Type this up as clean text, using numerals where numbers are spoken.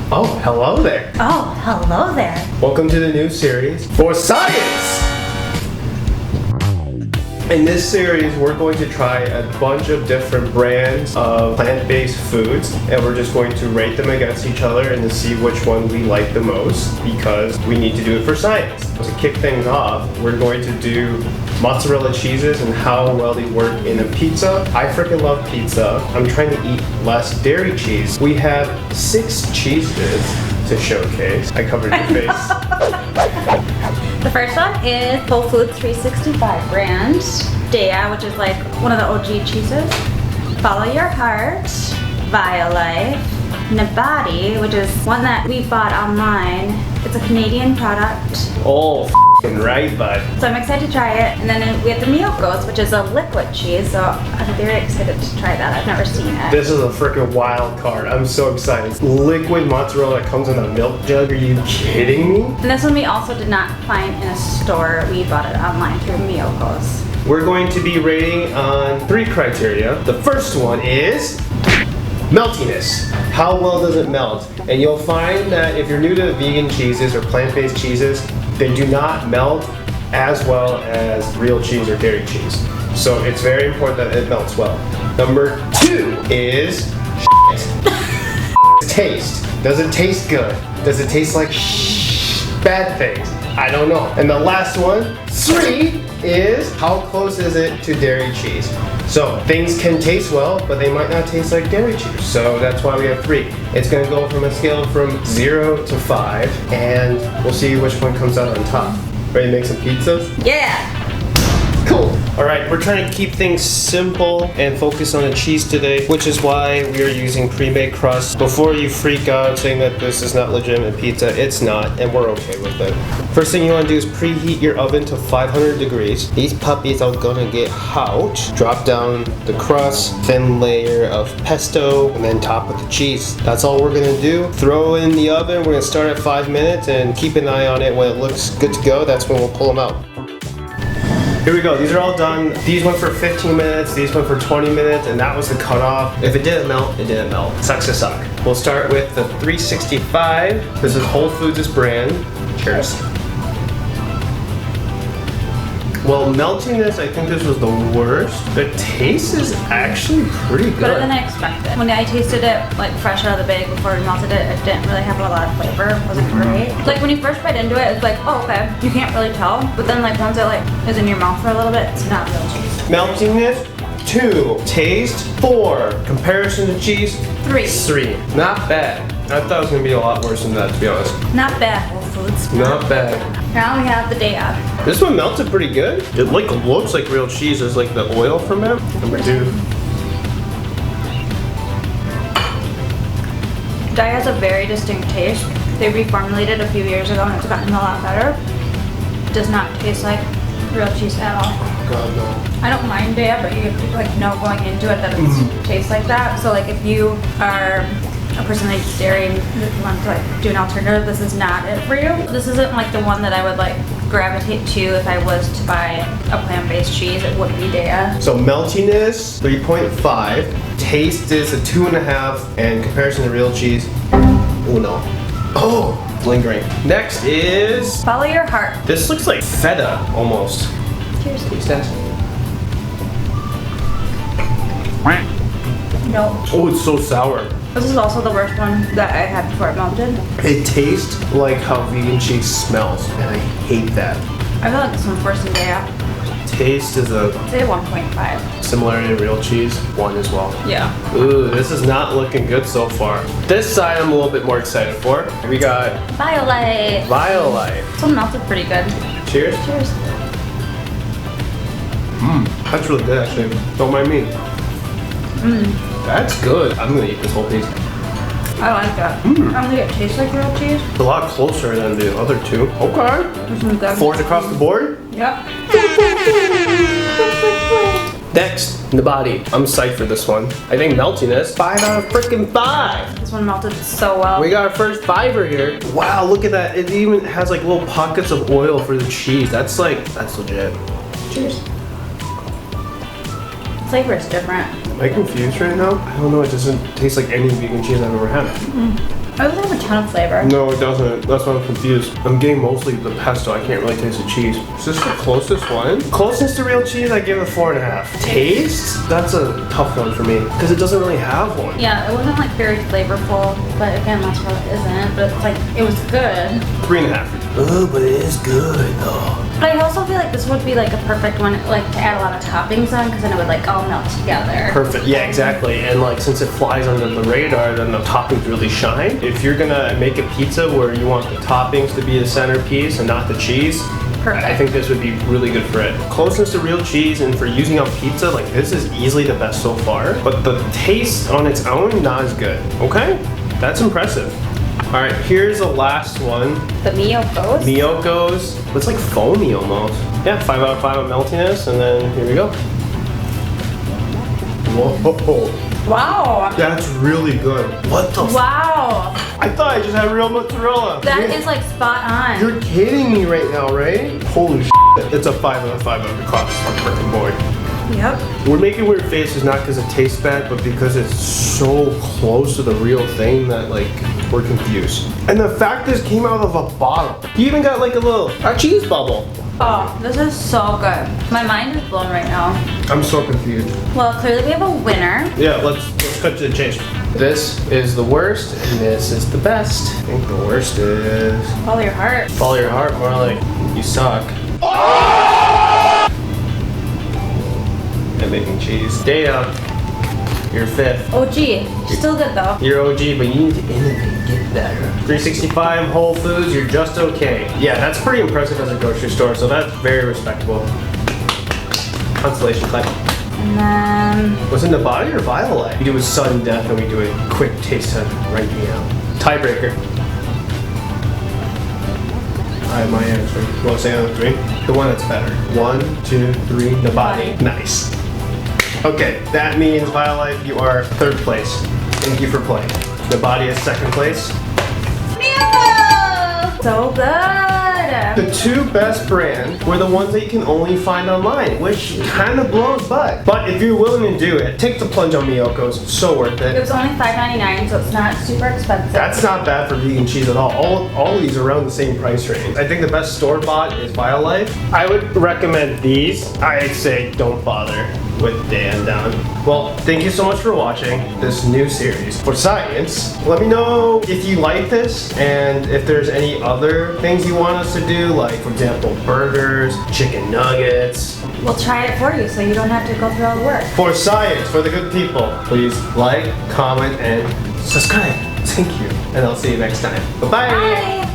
Oh, hello there. Oh, hello there. Welcome to the new series for science. In this series, we're going to try a bunch of different brands of plant-based foods, and we're just going to rate them against each other and to see which one we like the most, because we need to do it for science. To kick things off, we're going to do mozzarella cheeses and how well they work in a pizza. I freaking love pizza. I'm trying to eat less dairy cheese. We have 6 cheeses to showcase. I covered your face. The first one is Whole Foods 365 brand, Daiya, which is like one of the OG cheeses. Follow Your Heart, Violife, Nabati, which is one that we bought online. It's a Canadian product. Oh, f***ing right, bud. So I'm excited to try it. And then we have the Miyoko's, which is a liquid cheese. So I'm very excited to try that. I've never seen it. This is a freaking wild card. I'm so excited. Liquid mozzarella that comes in a milk jug. Are you kidding me? And this one we also did not find in a store. We bought it online through Miyoko's. We're going to be rating on 3 criteria. The first one is meltiness. How well does it melt? And you'll find that if you're new to vegan cheeses or plant-based cheeses, they do not melt as well as real cheese or dairy cheese. So it's very important that it melts well. Number 2 is taste. Does it taste good? Does it taste like bad things? I don't know. And the last one, 3, is how close is it to dairy cheese? So things can taste well, but they might not taste like dairy cheese. So that's why we have 3. It's gonna go from a scale from 0 to 5, and we'll see which one comes out on top. Ready to make some pizzas? Yeah! Cool. All right, we're trying to keep things simple and focus on the cheese today, which is why we are using pre-made crust. Before you freak out saying that this is not legitimate pizza, it's not, and we're okay with it. First thing you want to do is preheat your oven to 500 degrees. These puppies are gonna get hot. Drop down the crust, thin layer of pesto, and then top with the cheese. That's all we're gonna do. Throw in the oven. We're gonna start at 5 minutes and keep an eye on it. When it looks good to go, that's when we'll pull them out. Here we go, these are all done. These went for 15 minutes, these went for 20 minutes, and that was the cutoff. If it didn't melt, it didn't melt. Sucks to suck. We'll start with the 365. This is Whole Foods' brand. Cheers. Well, meltiness, I think this was the worst. The taste is actually pretty good. Better than I expected. When I tasted it like fresh out of the bag before we melted it, it didn't really have a lot of flavor. It wasn't great. Like when you first bite into it, it's like, oh okay, you can't really tell. But then like once it like is in your mouth for a little bit, it's not real cheese. Meltiness, 2. Taste, 4. Comparison to cheese, 3. Not bad. I thought it was gonna be a lot worse than that, to be honest. Not bad, Whole Foods. Not bad. Now we have the Daiya. This one melted pretty good. It like looks like real cheese. There's like the oil from it. Number 2. Daiya has a very distinct taste. They reformulated a few years ago and it's gotten a lot better. It does not taste like real cheese at all. God, no. I don't mind Daiya, but you have to like know going into it that it tastes like that. So like if you are a person that eats dairy and you want to like do an alternative, this is not it for you. This isn't like the one that I would like gravitate to if I was to buy a plant-based cheese. It would be Daiya. So meltiness, 3.5. Taste is a 2.5, and comparison to real cheese, oh no. Oh, lingering. Next is Follow Your Heart. this looks like feta almost. Cheers. Taste that. No. Oh, it's so sour. This is also the worst one that I had before it melted. It tastes like how vegan cheese smells, and I hate that. I feel like this one's worse than Daiya. Taste is a I'd say 1.5. similarity to real cheese, 1 as well. Yeah. Ooh, this is not looking good so far. This side I'm a little bit more excited for. We got Violife. Violife. This one melted pretty good. Cheers. Cheers. That's really good actually. Don't mind me. That's good. I'm gonna eat this whole piece. I like that. I don't think it tastes like real cheese. It's a lot closer than the other 2. Okay. This one's good. 4s across the board. Yep. Next, Nabati. I'm psyched for this one. I think meltiness, 5 out of freaking 5. This one melted so well. We got our first 5er here. Wow, look at that. It even has like little pockets of oil for the cheese. That's legit. Cheers. Flavor is different. Am I confused right now? I don't know. It doesn't taste like any vegan cheese I've ever had. doesn't have a ton of flavor. No, it doesn't. That's why I'm confused. I'm getting mostly the pesto. I can't really taste the cheese. Is this the closest one? Closest to real cheese, I give it 4.5. Taste? That's a tough one for me because it doesn't really have one. Yeah, it wasn't like very flavorful, but again, mozzarella isn't. But it's like, it was good. 3.5. Oh, but it is good though. But I also feel like this would be like a perfect one, like to add a lot of toppings on, because then it would like all melt together. Perfect. Yeah, exactly. And like since it flies under the radar, then the toppings really shine. If you're gonna make a pizza where you want the toppings to be the centerpiece and not the cheese, Perfect. I think this would be really good for it. Closeness to real cheese and for using on pizza, like this is easily the best so far. But the taste on its own, not as good. Okay? That's impressive. All right, here's the last one. The Miyoko's. Miyoko's. It's like foamy almost. Yeah, 5 out of 5 on meltiness, and then here we go. Whoa. Wow. That's really good. What the Wow. I thought I just had real mozzarella. That is like spot on. You're kidding me right now, right? Holy shit. It's a 5 out of 5 across the freaking board. Yep. We're making weird faces not because it tastes bad, but because it's so close to the real thing that like we're confused. And the fact this came out of a bottle. You even got like a cheese bubble. Oh, this is so good. My mind is blown right now. I'm so confused. Well, clearly we have a winner. Yeah, let's cut to the chase. This is the worst, and this is the best. I think the worst is Follow your heart. follow your heart, more like you suck. At making cheese. Daiya, you're 5th. OG. Still good though. You're OG, but you need to innovate, get better. 365 Whole Foods, you're just okay. Yeah, that's pretty impressive as a grocery store, so that's very respectable. Constellation clap. And then Was it Nabati or Violife? We do a sudden death and we do a quick taste test right now. Tiebreaker. I have my answer. You want to say on 3? The one that's better. 1, 2, 3, Nabati. Nice. Okay, that means Violife, you are 3rd place. Thank you for playing. Nabati is 2nd place. Miyoko! So good. The 2 best brands were the ones that you can only find online, which kind of blows butt. But if you're willing to do it, take the plunge on Miyoko's. It's so worth It it. was only $5.99, so it's not super expensive. That's not bad for vegan cheese at all. All of these are around the same price range. I think the best store-bought is Violife. I would recommend these. I'd say don't bother with Dan down. Well, thank you so much for watching this new series for science. Let me know if you like this and if there's any other things you want us to do, like for example, burgers, chicken nuggets. We'll try it for you so you don't have to go through all the work. For science, for the good people, please like, comment, and subscribe. Thank you. And I'll see you next time. Bye-bye. Bye!